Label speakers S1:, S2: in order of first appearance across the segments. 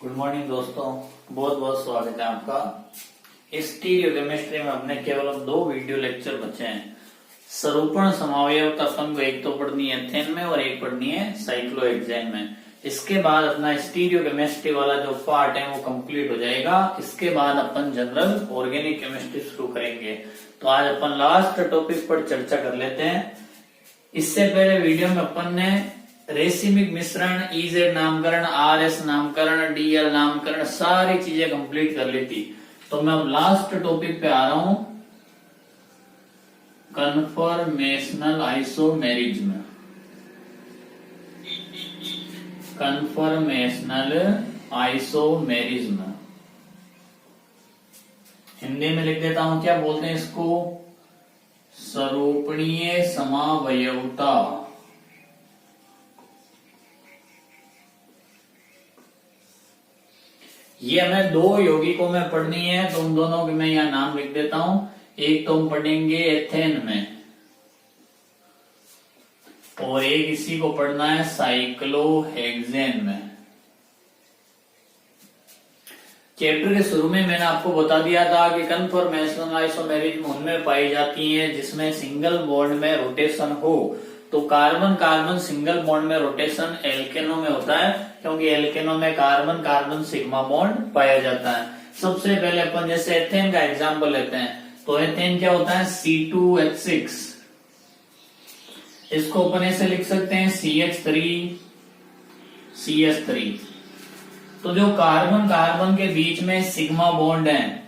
S1: Good morning दोस्तों, बहुत बहुत स्वागत है आपका। स्टीरियोकेमिस्ट्री में अपने केवल अब 2 वीडियो लेक्चर बचे हैं। सरूपण समावयवता अपन को एक तो पढ़नी है एथेन में और एक पढ़नी है साइक्लोहेक्सेन में। इसके बाद अपना स्टीरियोकेमिस्ट्री वाला जो पार्ट है वो कंप्लीट हो जाएगा। इसके बाद अपन जनरल ऑर्गेनिक केमिस्ट्री शुरू करेंगे। तो आज अपन लास्ट टॉपिक पर चर्चा कर लेते हैं। इससे पहले वीडियो में अपन ने रेसिमिक मिश्रण, इजेड नामकरण, आरएस नामकरण, डीएल नामकरण सारी चीजें कंप्लीट कर ली थी। तो मैं अब लास्ट टॉपिक पे आ रहा हूं, conformational isomerism. Conformational isomerism Hindi में लिख देता हूं, क्या बोलते हैं इसको? सरूपणीय समावयवता। ये हमें 2 यौगिकों में पढ़नी है, तो उन दोनों के मैं यहाँ नाम लिख देता हूं। एक तो हम पढ़ेंगे एथेन में और एक इसी को पढ़ना है साइक्लोहेक्सेन में। चैप्टर के शुरू में मैंने आपको बता दिया था कि कन्फर्मेशनल आइसोमेरिज्म उनमें पाई जाती है जिसमें सिंगल बॉन्ड में रोटेशन हो। तो कार्बन कार्बन सिंगल बॉन्ड में रोटेशन एल्केनो में होता है, क्योंकि एल्केनो में कार्बन कार्बन सिग्मा बॉन्ड पाया जाता है। सबसे पहले अपन जैसे एथेन का एग्जांपल लेते हैं, तो एथेन क्या होता है? C2H6। इसको अपन ऐसे लिख सकते हैं CH3CH3। तो जो कार्बन कार्बन के बीच में सिग्मा बॉन्ड है,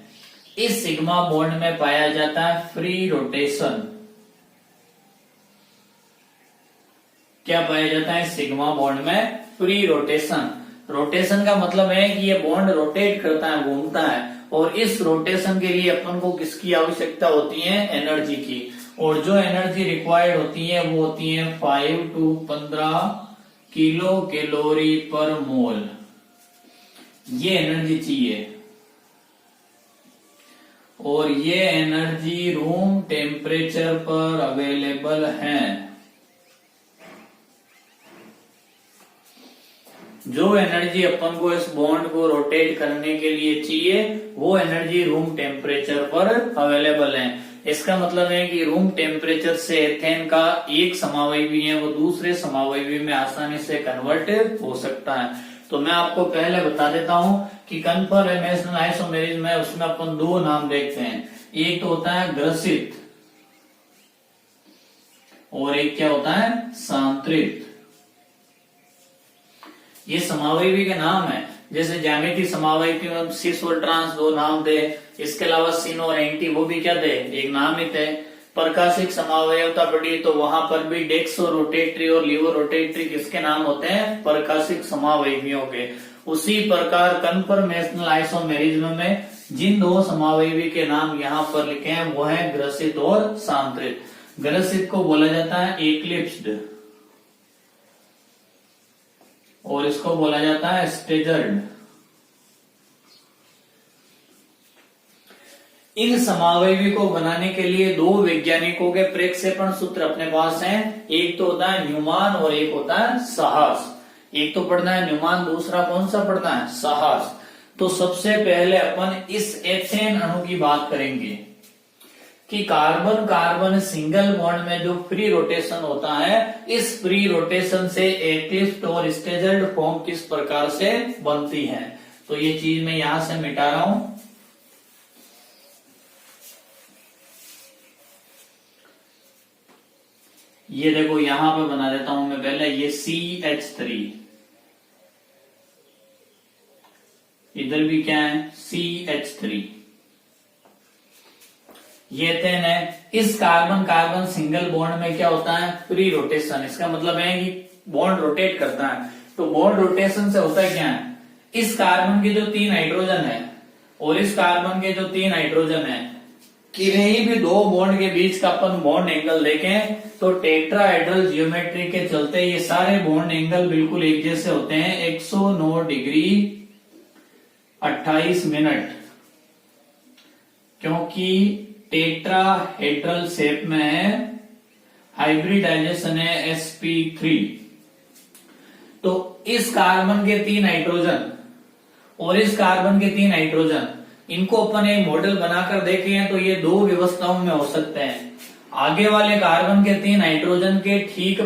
S1: इस सिग्मा बॉन्ड में पाया जाता है फ्री रोटेशन। क्या पाया जाता है सिग्मा बॉन्ड में? Free rotation. रोटेशन का मतलब है कि ये बॉन्ड रोटेट करता है, घूमता है, और इस रोटेशन के लिए अपन को किसकी आवश्यकता होती है? एनर्जी की। और जो एनर्जी रिक्वायर्ड होती है वो होती है 5 to 15 किलो कैलोरी पर मोल। ये एनर्जी चाहिए, और ये एनर्जी रूम टेम्परेचर पर अवेलेबल है। जो एनर्जी अपन को इस बॉन्ड को रोटेट करने के लिए चाहिए वो एनर्जी रूम टेम्परेचर पर अवेलेबल है। इसका मतलब है कि रूम टेम्परेचर से एथेन का एक समावयवी है वो दूसरे समावयवी में आसानी से कन्वर्ट हो सकता है। तो मैं आपको पहले बता देता हूं कि कन्फर्मेशनल आइसोमेरिज्म है, उसमें अपन 2 नाम देखते हैं। एक तो होता है ग्रसित और एक क्या होता है? सांत्रित। ये समावयवी के नाम है। जैसे ज्यामिति समावयवी में सिस और ट्रांस 2 नाम थे। इसके अलावा सिन और एंटी वो भी क्या थे? एक नाम ही थे। प्रकाशिक समावयवता पढ़ी तो वहां पर भी डेक्सो रोटेटरी और लिवो रोटेटरी किसके नाम होते हैं? प्रकाशिक समावयवियों के। उसी प्रकार कन्फर्मेशनल आइसोमेरिज्म में जिन 2 समावयवी के नाम यहाँ पर लिखे हैं वो है ग्रसित और सांत्रित। ग्रसित को बोला जाता है एक्लिप्स्ड और इसको बोला जाता है स्टेजर्ड। इन समावयवी को बनाने के लिए 2 वैज्ञानिकों के प्रेक्षेपण सूत्र अपने पास हैं। एक तो होता है न्यूमान और एक होता है साहस। एक तो पढ़ना है न्यूमान, दूसरा कौन सा पढ़ना है? साहस। तो सबसे पहले अपन इस एथेन अणु की बात करेंगे कि कार्बन कार्बन सिंगल बॉन्ड में जो फ्री रोटेशन होता है, इस फ्री रोटेशन से एक्लिप्स्ड और स्टेजर्ड फॉर्म किस प्रकार से बनती है। तो ये चीज मैं यहां से मिटा रहा हूं। ये देखो यहां पे बना देता हूं मैं पहले। ये CH3, इधर भी क्या है? CH3। ये एथेन है। इस कार्बन कार्बन सिंगल बॉन्ड में क्या होता है? Free rotation. इसका मतलब है कि बॉन्ड रोटेट करता है। तो बॉन्ड रोटेशन से होता है क्या है? इस कार्बन के जो 3 हाइड्रोजन है और इस कार्बन के जो 3 हाइड्रोजन है, किन्हीं भी 2 बॉन्ड के बीच का अपन बॉन्ड एंगल देखें तो टेट्राहेड्रल जियोमेट्री के चलते ये सारे बॉन्ड एंगल बिल्कुल एक जैसे होते हैं। 109 डिग्री 28 मिनट, क्योंकि टेट्राहेड्रल शेप में है, हाइब्रिडाइजेशन है sp3। तो इस कार्बन के 3 हाइड्रोजन और इस कार्बन के 3 हाइड्रोजन, इनको अपन एक मॉडल बनाकर देखे हैं तो ये 2 व्यवस्थाओं में हो सकते हैं। आगे वाले कार्बन के 3 हाइड्रोजन के ठीक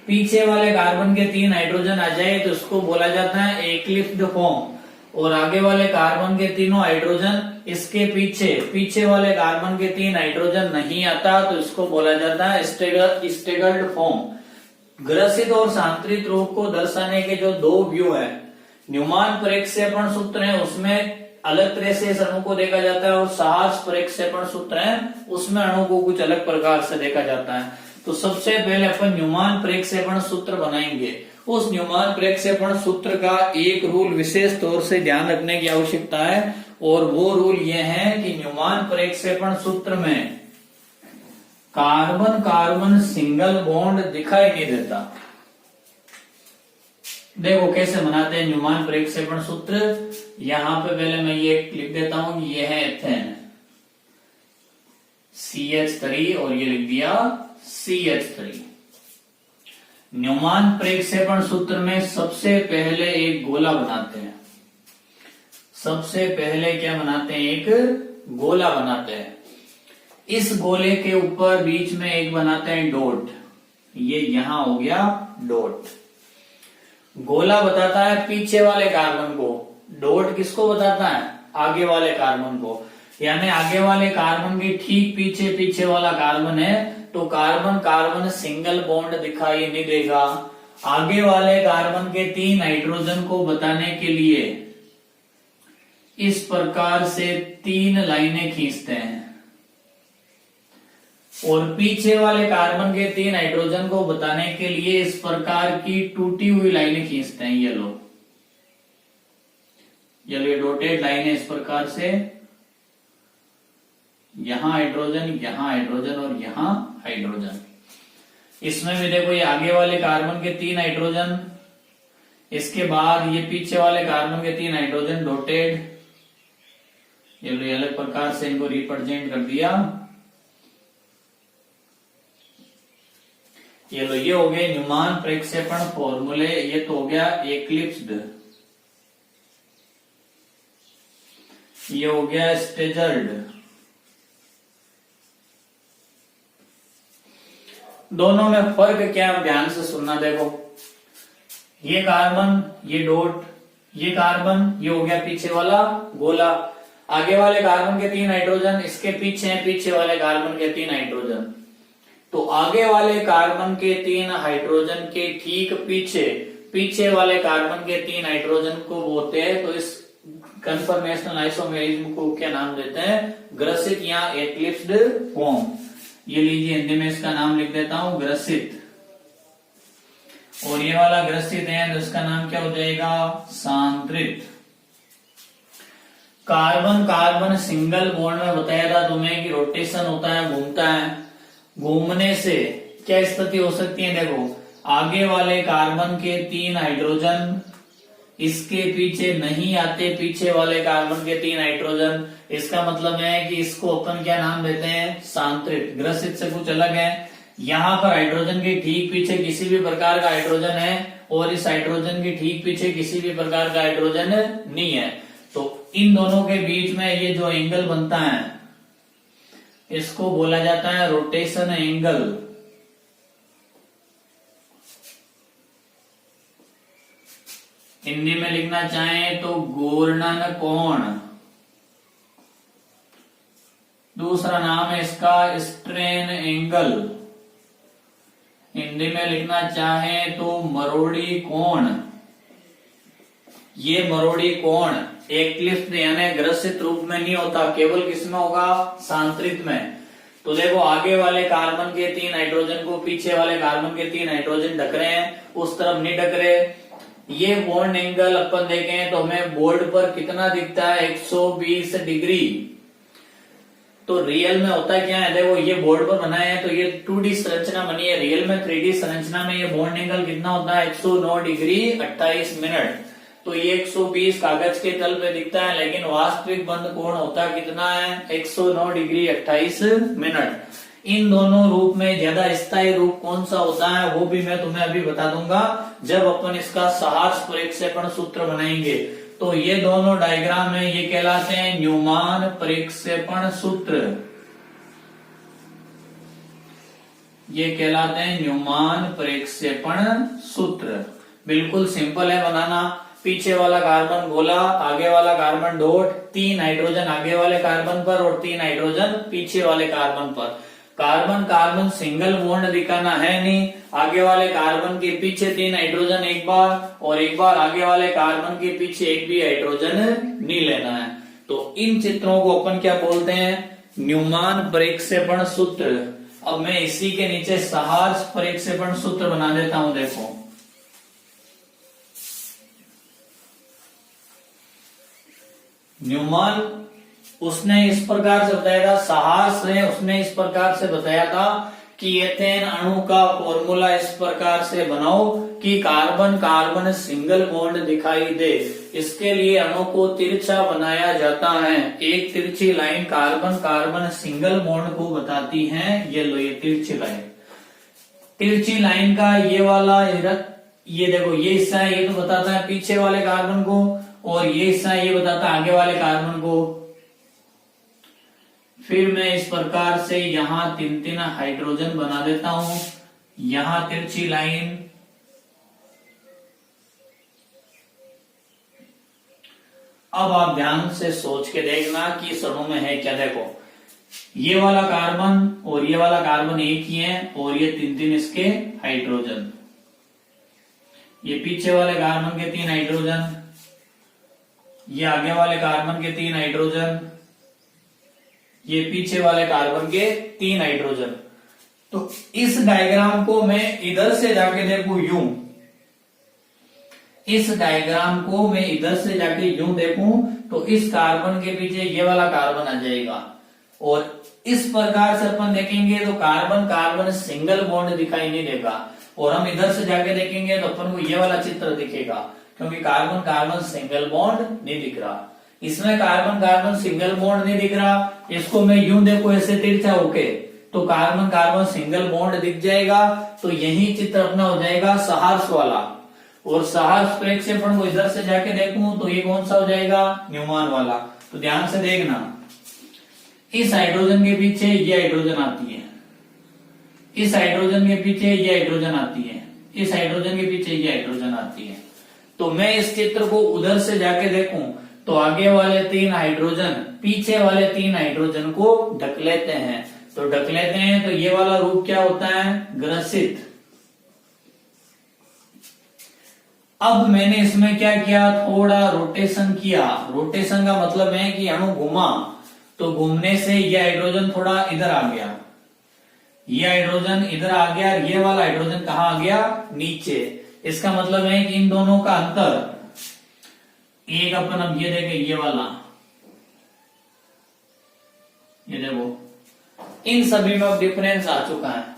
S1: पीछे वाले कार्बन के 3 हाइड्रोजन आ जाए तो इसको बोला जाता है एक्लिप्स्ड फॉर्म। और आगे वाले कार्बन के तीनों हाइड्रोजन इसके पीछे वाले कार्बन के 3 हाइड्रोजन नहीं आता तो इसको बोला जाता है स्टेगर्ड फॉर्म। ग्रसित और सांतरित रूप को दर्शाने के जो 2 व्यू है, न्यूमान प्रक्षेपण सूत्र है उसमें अलग तरह से इस अणु को देखा जाता है, और साहस प्रक्षेपण सूत्र है उसमें अणु को कुछ अलग प्रकार से देखा जाता है। तो सबसे पहले अपन न्यूमान प्रक्षेपण सूत्र बनाएंगे। उस न्यूमान प्रक्षेपण सूत्र का एक रूल विशेष तौर से ध्यान रखने की आवश्यकता है, और वो रूल ये है कि न्यूमान प्रक्षेपण सूत्र में कार्बन कार्बन सिंगल बॉन्ड दिखाई नहीं देता। देखो कैसे बनाते हैं न्यूमान प्रक्षेपण सूत्र। यहां पे पहले मैं ये लिख देता हूं, ये है एथेन CH3 और ये लिख दिया CH3। न्यूमान प्रक्षेपण सूत्र में सबसे पहले एक गोला बनाते हैं। सबसे पहले क्या बनाते हैं? एक गोला बनाते हैं। इस गोले के ऊपर बीच में एक बनाते हैं डॉट, ये यहां हो गया डॉट। गोला बताता है पीछे वाले कार्बन को, डॉट किसको बताता है? आगे वाले कार्बन को। यानी आगे वाले कार्बन के ठीक पीछे वाला कार्बन है तो कार्बन कार्बन सिंगल बॉन्ड दिखाई नहीं देगा। आगे वाले कार्बन के 3 हाइड्रोजन को बताने के लिए इस प्रकार से 3 लाइनें खींचते हैं, और पीछे वाले कार्बन के 3 हाइड्रोजन को बताने के लिए इस प्रकार की टूटी हुई लाइनें खींचते हैं। ये लो, ये डॉटेड लाइनें इस प्रकार से, यहां हाइड्रोजन और यहां हाइड्रोजन। इसमें भी देखो ये आगे वाले कार्बन के 3 हाइड्रोजन, इसके बाद ये पीछे वाले कार्बन के 3 हाइड्रोजन डॉटेड, ये अलग प्रकार से इनको रिप्रेजेंट कर दिया। ये लो, ये हो गए न्यूमान प्रक्षेपण फॉर्मूले। ये तो हो गया एक्लिप्स्ड, ये हो गया स्टेजर्ड। दोनों में फर्क क्या है ध्यान से सुनना। देखो ये कार्बन, ये डॉट, ये कार्बन, ये हो गया पीछे वाला गोला। आगे वाले कार्बन के 3 हाइड्रोजन इसके पीछे हैं, पीछे वाले कार्बन के 3 हाइड्रोजन। तो आगे वाले कार्बन के 3 हाइड्रोजन के ठीक पीछे वाले कार्बन के 3 हाइड्रोजन को बोलते हैं। तो इस कन्फर्मेशनल आइसोमेरिज्म को क्या नाम देते हैं? ग्रसित या एक्लिप्स्ड फॉर्म। ये लीजिए, हिंदी में इसका नाम लिख देता हूं ग्रसित, और ये वाला ग्रसित है तो इसका नाम क्या हो जाएगा? सांतरित। कार्बन कार्बन सिंगल बॉन्ड में बताया था तुम्हें कि रोटेशन होता है, घूमता है। घूमने से क्या स्थिति हो सकती है? देखो आगे वाले कार्बन के 3 हाइड्रोजन इसके पीछे नहीं आते, पीछे वाले कार्बन के 3 हाइड्रोजन। इसका मतलब है कि इसको अपन क्या नाम देते हैं? सांतरित। ग्रसित से कुछ अलग है। यहाँ पर हाइड्रोजन के ठीक पीछे किसी भी प्रकार का हाइड्रोजन है, और इस हाइड्रोजन के ठीक पीछे किसी भी प्रकार का हाइड्रोजन नहीं है। तो इन दोनों के बीच में ये जो एंगल बनता है इसको बोला जाता है रोटेशन एंगल। हिंदी में लिखना चाहें तो घूर्णन कोण। दूसरा नाम है इसका स्ट्रेन एंगल। हिंदी में लिखना चाहें तो मरोड़ी कोण। ये मरोड़ी कोण एक्लिप्स्ड यानी ग्रसित रूप में नहीं होता, केवल किसमें होगा? सांतरित में। तो देखो आगे वाले कार्बन के 3 हाइड्रोजन को पीछे वाले कार्बन के 3 हाइड्रोजन ढक रहे हैं, उस तरफ नहीं ढक रहे। ये बॉन्ड एंगल अपन देखें तो हमें बोर्ड पर कितना दिखता है? 120 डिग्री। तो रियल में होता क्या है? देखो ये बोर्ड पर बनाए हैं तो ये 2D संरचना बनी है, रियल में 3D संरचना में ये बॉन्ड एंगल कितना होता है? 109 डिग्री 28 मिनट। तो ये 120 कागज के तल पे दिखता है, लेकिन वास्तविक बंद कोण होता कितना है? 109 डिग्री 28 मिनट। इन दोनों रूप में ज्यादा स्थायी रूप कौन सा होता है वो भी मैं तुम्हें अभी बता दूंगा जब अपन इसका साहस प्रक्षेपण सूत्र बनाएंगे। तो ये दोनों डायग्राम है, ये कहलाते हैं न्यूमान प्रक्षेपण सूत्र। ये कहलाते हैं न्यूमान प्रक्षेपण सूत्र। बिल्कुल सिंपल है बनाना। पीछे वाला कार्बन गोला, आगे वाला कार्बन डॉट, 3 हाइड्रोजन आगे वाले कार्बन पर और 3 हाइड्रोजन पीछे वाले कार्बन पर। कार्बन कार्बन सिंगल बॉन्ड दिखाना है नहीं। आगे वाले कार्बन के पीछे 3 हाइड्रोजन एक बार और एक बार आगे वाले कार्बन के पीछे एक भी हाइड्रोजन नहीं लेना है। तो इन चित्रों को अपन क्या बोलते हैं? न्यूमान प्रक्षेपण सूत्र। अब मैं इसी के नीचे सहार्स प्रक्षेपण सूत्र बना देता हूं। देखो, न्यूमान उसने इस प्रकार से बताया था, सहार्स ने उसने इस प्रकार से बताया था कि एथेन अणु का फॉर्मूला इस प्रकार से बनाओ कि कार्बन कार्बन सिंगल बॉन्ड दिखाई दे। इसके लिए अणु को तिरछा बनाया जाता है। एक तिरछी line carbon carbon single bond को बताती है। ये लो, ये तिरछी लाइन। तिरछी लाइन का ये वाला ये देखो, ये हिस्सा है, ये तो बताता है पीछे वाले कार्बन को, और ये हिस्सा ये बताता है आगे वाले कार्बन को। फिर मैं इस प्रकार से यहां 3 हाइड्रोजन बना देता हूं। यहां तिरछी लाइन, अब आप ध्यान से सोच के देखना कि इस अणु में है क्या। देखो, ये वाला कार्बन और ये वाला कार्बन एक ही है और ये 3 इसके हाइड्रोजन। ये पीछे वाले कार्बन के 3 हाइड्रोजन, ये आगे वाले कार्बन के 3 हाइड्रोजन, ये पीछे वाले कार्बन के 3 हाइड्रोजन। तो इस डायग्राम को मैं इधर से जाके देखूं यूं, इस डायग्राम को मैं इधर से जाके यूं देखूं तो इस कार्बन के पीछे ये वाला कार्बन आ जाएगा। और इस प्रकार से अपन देखेंगे तो कार्बन कार्बन सिंगल बॉन्ड दिखाई नहीं देगा। और हम इधर से जाके देखेंगे तो अपन को ये वाला चित्र दिखेगा, क्योंकि कार्बन कार्बन सिंगल बॉन्ड नहीं दिख रहा। इसमें कार्बन कार्बन सिंगल बॉन्ड नहीं दिख रहा। इसको मैं यूं देखो ऐसे तिरछा होके, तो कार्बन कार्बन सिंगल बॉन्ड दिख जाएगा। तो यही चित्र अपना हो जाएगा सहार्स वाला। और सहार्स प्रक्षेपण को इधर से जाके देखूं तो ये कौन सा हो जाएगा? न्यूमान वाला। तो ध्यान से देखना, इस हाइड्रोजन के पीछे ये हाइड्रोजन आती है, इस हाइड्रोजन के पीछे ये हाइड्रोजन आती है, इस हाइड्रोजन के पीछे ये हाइड्रोजन आती है। तो मैं इस चित्र को उधर से जाके देखूं तो आगे वाले 3 हाइड्रोजन पीछे वाले 3 हाइड्रोजन को ढक लेते हैं। तो ढक लेते हैं तो ये वाला रूप क्या होता है? ग्रसित। अब मैंने इसमें क्या किया? थोड़ा रोटेशन किया। रोटेशन का मतलब है कि अणु घुमा, तो घूमने से ये हाइड्रोजन थोड़ा इधर आ गया, ये हाइड्रोजन इधर आ गया, ये वाला हाइड्रोजन कहाँ आ गया? नीचे। इसका मतलब है कि इन दोनों का अंतर, एक अपन अब ये देखें, ये वाला, ये देखो, इन सभी में अब डिफरेंस आ चुका है।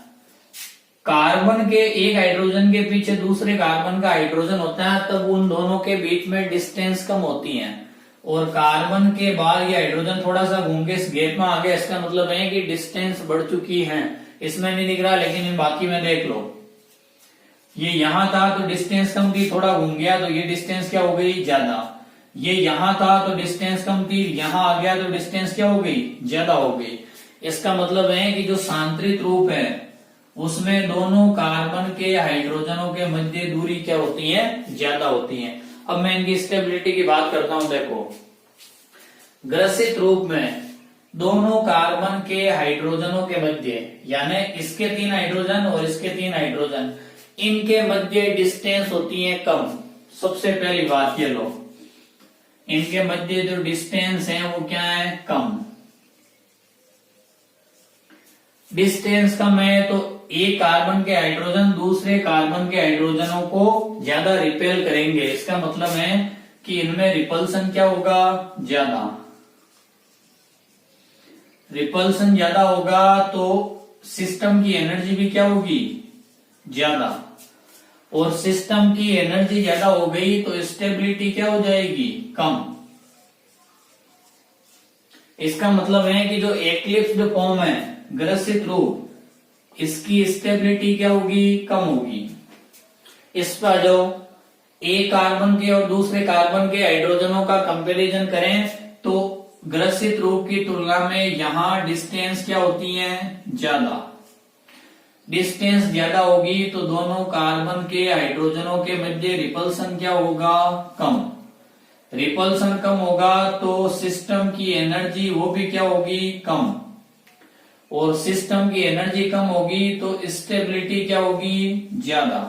S1: कार्बन के एक हाइड्रोजन के पीछे दूसरे कार्बन का हाइड्रोजन होता है, तब उन दोनों के बीच में डिस्टेंस कम होती है। और कार्बन के बाद ये हाइड्रोजन थोड़ा सा घूम के इस गैप में आ गया। इसका मतलब है कि डिस्टेंस बढ़ चुकी है। इसमें नहीं दिख रहा, लेकिन इन बाकी में देख लो, ये यहां था तो डिस्टेंस कम थी, थोड़ा घूम गया तो ये डिस्टेंस क्या हो गई? ज्यादा। ये यहां था तो डिस्टेंस कम थी, यहां आ गया तो डिस्टेंस क्या हो गई? ज्यादा हो गई। इसका मतलब है कि जो सांतरित रूप है उसमें दोनों कार्बन के हाइड्रोजनों के मध्य दूरी क्या होती है? ज्यादा होती है। अब मैं इनकी स्टेबिलिटी की बात करता हूं। देखो, ग्रसित रूप में दोनों कार्बन के हाइड्रोजनों के मध्य, यानी इसके 3 हाइड्रोजन और इसके 3 हाइड्रोजन, इनके मध्य डिस्टेंस होती है कम। सबसे पहली बात ये लो, इनके मध्य जो डिस्टेंस है वो क्या है? कम। डिस्टेंस कम है तो एक कार्बन के हाइड्रोजन दूसरे कार्बन के हाइड्रोजनों को ज्यादा रिपेल करेंगे। इसका मतलब है कि इनमें रिपल्सन क्या होगा? ज्यादा। रिपल्सन ज्यादा होगा तो सिस्टम की एनर्जी भी क्या होगी? ज्यादा। और सिस्टम की एनर्जी ज्यादा हो गई तो स्टेबिलिटी क्या हो जाएगी? कम। इसका मतलब है कि जो एक्लिप्स्ड फॉर्म है, ग्रसित रूप, इसकी स्टेबिलिटी क्या होगी? कम होगी। इस पर जो एक कार्बन के और दूसरे कार्बन के हाइड्रोजनों का कंपैरिजन करें तो ग्रसित रूप की तुलना में यहां डिस्टेंस क्या होती है, ज्यादा। डिस्टेंस ज्यादा होगी तो दोनों कार्बन के हाइड्रोजनों के मध्य रिपल्सन क्या होगा, कम। रिपल्सन कम होगा तो सिस्टम की एनर्जी वो भी क्या होगी, कम। और सिस्टम की एनर्जी कम होगी तो स्टेबिलिटी क्या होगी, ज्यादा।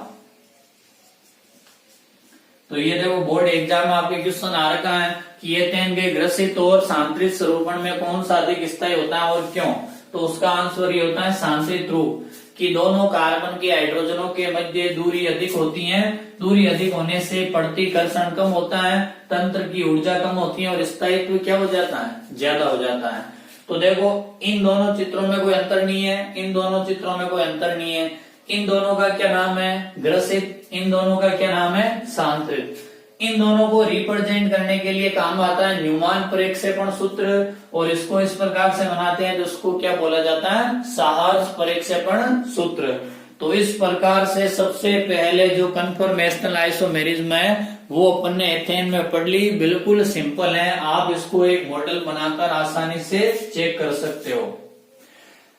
S1: तो ये देखो बोर्ड एग्जाम में आपके क्वेश्चन आ रखा है कि एथेन के ग्रसित और सांत्रित स्वरूपण में कौन सा अधिक स्थायी होता है और क्यों। तो उसका आंसर ये होता है सांत्रित रूप, कि दोनों कार्बन के हाइड्रोजनों के मध्य दूरी अधिक होती है। दूरी अधिक होने से प्रतिकर्षण कम होता है, तंत्र की ऊर्जा कम होती है और स्थायित्व क्या हो जाता है, ज्यादा हो जाता है। तो देखो इन दोनों चित्रों में कोई अंतर नहीं है, इन दोनों चित्रों में कोई अंतर नहीं है। इन दोनों का क्या नाम है, ग्रसित। इन दोनों का क्या नाम है, सांत्रित। इन दोनों को रिप्रेजेंट करने के लिए काम आता है न्यूमान प्रक्षेपण सूत्र, और इसको इस प्रकार से बनाते हैं तो इसको क्या बोला जाता है, साहर्स प्रक्षेपण सूत्र। तो इस प्रकार से सबसे पहले जो कन्फर्मेशनल आइसोमेरिज्म है वो अपन ने एथेन में पढ़ ली। बिल्कुल सिंपल है, आप इसको एक मॉडल बनाकर आसानी से चेक कर सकते हो।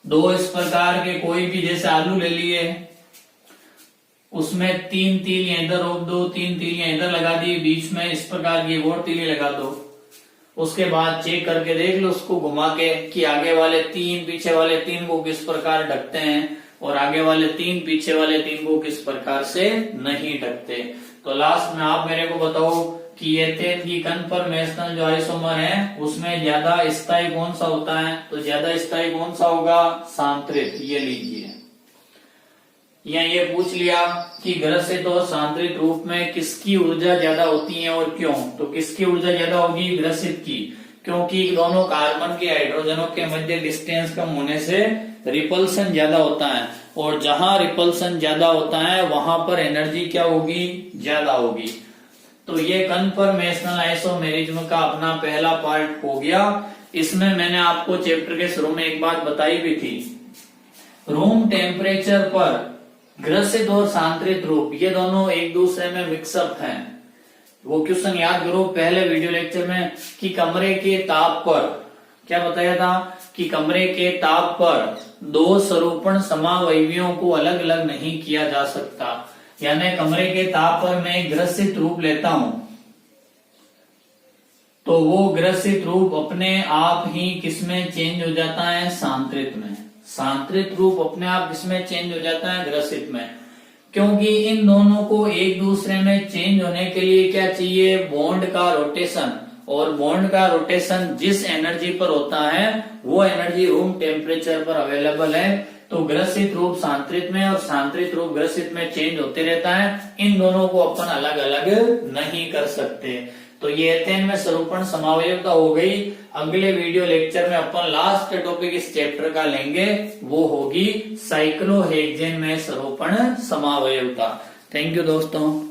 S1: दो इस प्रकार के कोई भी, जैसे आलू ले लिए, उसमें 3 तीलियां इधर रोक दो, 3 तीलियां इधर लगा दी, बीच में इस प्रकार की और तीली लगा दो। उसके बाद चेक करके देख लो उसको घुमा के कि आगे वाले 3 पीछे वाले 3 को किस प्रकार ढकते हैं और आगे वाले 3 पीछे वाले 3 को किस प्रकार से नहीं ढकते। तो लास्ट में आप मेरे को बताओ कि एथेन की कन्फर्मेशनल जो आइसोमर है उसमें ज्यादा स्थायी कौन सा होता है। तो ज्यादा स्थायी कौन सा होगा, सांत्रित। ये लीजिए, या ये पूछ लिया कि ग्रसित और सांत्रित रूप में किसकी ऊर्जा ज्यादा होती है और क्यों। तो किसकी ऊर्जा ज्यादा होगी, ग्रसित की, क्योंकि दोनों कार्बन के हाइड्रोजनों के मध्य डिस्टेंस कम होने से रिपल्सन ज्यादा होता है, और जहां रिपल्सन ज्यादा होता है वहां पर एनर्जी क्या होगी, ज्यादा होगी। तो ये कन्फर्मेशनल आइसोमेरिज्म का अपना पहला पार्ट हो गया। इसमें मैंने आपको चैप्टर के शुरू में एक बात बताई भी थी, रूम टेम्परेचर पर ग्रसित और सांत्रित रूप ये दोनों एक दूसरे में मिक्सअप हैं। वो क्वेश्चन याद करो पहले वीडियो लेक्चर में कि कमरे के ताप पर क्या बताया था कि कमरे के ताप पर दो स्वरूपण समावयवियों को अलग अलग नहीं किया जा सकता। यानी कमरे के ताप पर मैं ग्रसित रूप लेता हूं तो वो ग्रसित रूप अपने आप ही किसमें चेंज हो जाता है, सांत्रित में। सांत्रित रूप अपने आप किसमें चेंज हो जाता है, ग्रसित में। क्योंकि इन दोनों को एक दूसरे में चेंज होने के लिए क्या चाहिए, बॉन्ड का रोटेशन। और बॉन्ड का रोटेशन जिस एनर्जी पर होता है वो एनर्जी रूम टेम्परेचर पर अवेलेबल है। तो ग्रसित रूप सांत्रित में और सांत्रित रूप ग्रसित में चेंज होते रहता है। इन दोनों को अपन अलग अलग नहीं कर सकते। तो ये एथेन में स्वरूपण समावयवता हो गई। अगले वीडियो लेक्चर में अपन लास्ट टॉपिक इस चैप्टर का लेंगे, वो होगी साइक्लोहेक्सेन में स्वरूपण समावयवता। थैंक यू दोस्तों।